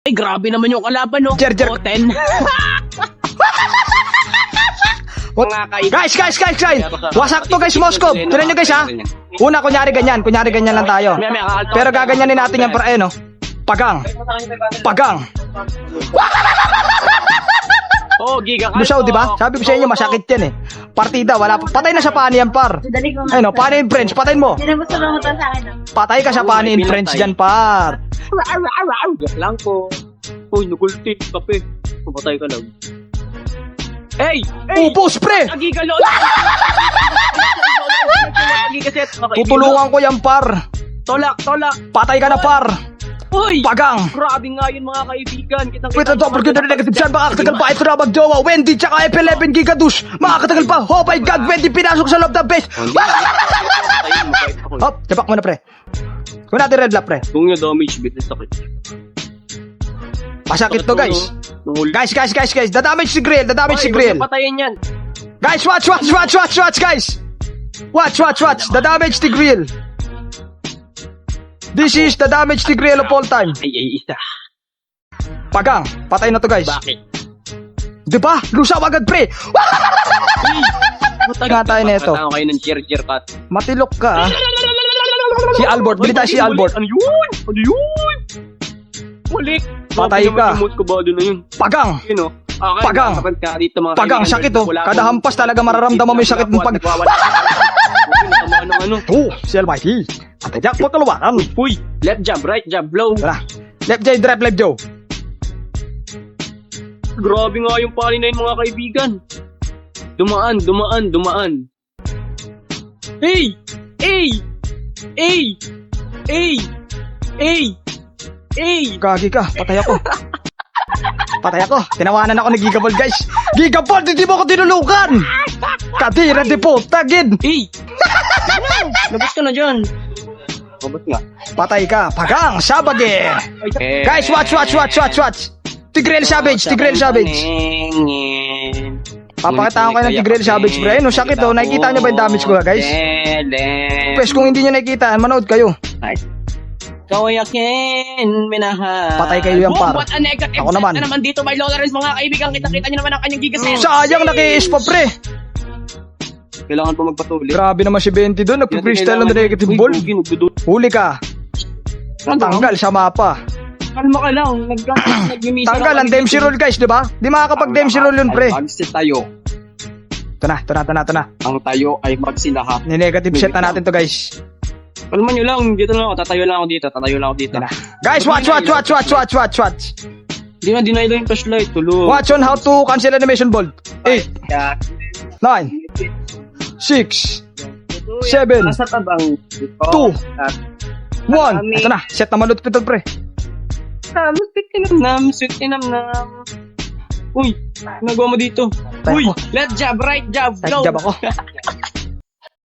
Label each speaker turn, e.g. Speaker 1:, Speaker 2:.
Speaker 1: Ay, grabe naman yung kalaban, no?
Speaker 2: Jer.
Speaker 1: O, 10.
Speaker 2: Guys! Wasak to guys, Moscow. Tignan nyo guys ha. Una, kunyari ganyan lang tayo. Pero gaganyanin natin yan para no. Pagang.
Speaker 1: Oh, giga.
Speaker 2: Lusaw, di ba? Sabi ko sa inyo, masakit yan eh. Partida, wala pa. Patay na sa pani yan, par. Ay no, pani in French, patayin mo. Patay ka sa pani in French dyan, par.
Speaker 1: Lang po. Uy, nagulti. Kape. Pumatay ka lang. Hey!
Speaker 2: Upos, pre!
Speaker 1: Giga, lol!
Speaker 2: Tutulungan ko yan, par.
Speaker 1: Tolak!
Speaker 2: Patay ka na, par.
Speaker 1: Uy!
Speaker 2: Pagang.
Speaker 1: Grabe nga yun, mga kaibigan.
Speaker 2: Wait, ito, pagkita na negative siyan, makakatagal pa ito na magjowa. Wendy, tsaka F11 gigadush. Makakatagal pa. Oh my God, Wendy, pinasok sa loob ng base. Hop, japak mo na, pre. Kung natin red lap, pre.
Speaker 1: Kung yung damage, bit na sakit.
Speaker 2: Masakit to, guys. Guys. The-damage si Grill.
Speaker 1: Patayin yan.
Speaker 2: Guys, watch, guys. Watch. The damage to Grill. This is the damage to Grill of all time.
Speaker 1: Ay, isa.
Speaker 2: Pagang, patay na to, guys.
Speaker 1: Bakit?
Speaker 2: Diba? Lusaw agad, pre. Tatay na ito.
Speaker 1: Matao kayo ng cheer cut.
Speaker 2: Matilok ka, ah. Si Albert, bili tayo si Albert.
Speaker 1: Ano yun? Mulik.
Speaker 2: Patay ka.
Speaker 1: Na yun.
Speaker 2: Pagang.
Speaker 1: Yun, oh. Okay,
Speaker 2: Pagang.
Speaker 1: Dito, mga
Speaker 2: Pagang,
Speaker 1: kaibigan.
Speaker 2: sakit, oh. Kada hampas talaga mararamdaman mo yung sakit ng pag... Oh, si Almighty. At ajak mo kaluwakan.
Speaker 1: Uy, left jab, right jab, blow.
Speaker 2: Tara. Left J, drive, left Joe.
Speaker 1: Grabe nga yung pali na yun, mga kaibigan. Dumaan. Hey!
Speaker 2: Gagi ka, patay ako. Tinawanan ako ni Gigaball, guys. Gigaball, hindi mo ako tinulukan. Kadira di po, tagid.
Speaker 1: Hey! Labas ka na dyan. Labas nga.
Speaker 2: Patay ka, pagang, sabage. Guys, watch. Tigrel Savage. Papakita ko kayo ng Tigrel Savage, bro. No, sakit daw. Nakikita nyo ba yung damage ko, guys? Pues, kung hindi nyo nakikita, manood kayo.
Speaker 1: Kawayakin, minahal.
Speaker 2: Patay kayo yan, par.
Speaker 1: What a negative
Speaker 2: Ako naman.
Speaker 1: na naman dito, my Lawrence, mga kaibigan. Kita-kita nyo naman ang kanyang gigasin.
Speaker 2: Sayang, naki-ace pa, pre.
Speaker 1: Kailangan pa magpatuloy.
Speaker 2: Grabe naman si 20 doon. Nagpo-freestyle ng negative ball. Huli ka. Tanggal sa mapa.
Speaker 1: Kalma ka lang. Nag-misa
Speaker 2: Tanggal ang Dempsey roll, guys, di ba? Di makakapag-Dempsey roll yun, pre.
Speaker 3: Magsi tayo.
Speaker 2: Ito na.
Speaker 3: Ang tayo ay magsilahat.
Speaker 2: Ni-negative set na natin to, guys.
Speaker 1: Kalma nyo lang. Dito lang ako. Tatayo lang ako dito.
Speaker 2: Guys, watch.
Speaker 1: Hindi na deny lang yung flashlight. Tulog.
Speaker 2: Watch on how to cancel animation ball. 8, 9, 6, 7, 2, 1. Ito na, set na malutpit to, pre.
Speaker 1: Sweet tinam. Uy, nagawa mo dito.
Speaker 2: Tayo
Speaker 1: Uy,
Speaker 2: ko.
Speaker 1: left jab, right jab,
Speaker 2: Side
Speaker 1: blow.
Speaker 2: jab ako.